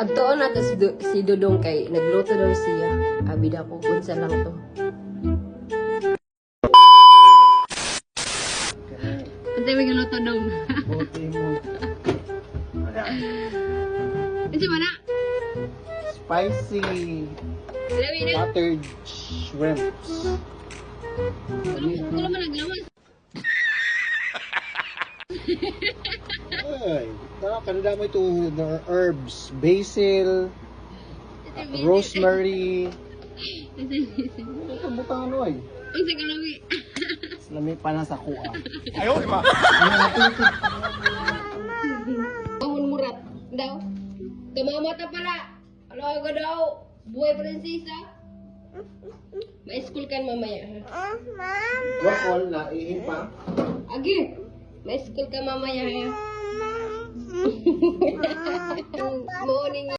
Adto na to si Dudong kay nagluto daw siya. Abi da ko unsa lang to. Kasi may galuto dong. Buti mo. Kasi mana? Spicy Lawi na. buttered shrimps. Kulo man naglawas. Ay, kanina mo ito herbs, basil, rosemary. Ito butang ano ay. Ang sa kalawi. Lami pa na sa kuha. Ahon murat. Daw. Kamamata pala. Alaga daw. Buhay prinsesa. Ma-school kan mamaya. Wakol na ihin pa. Agi. Ma-school ka mamaya. Morning.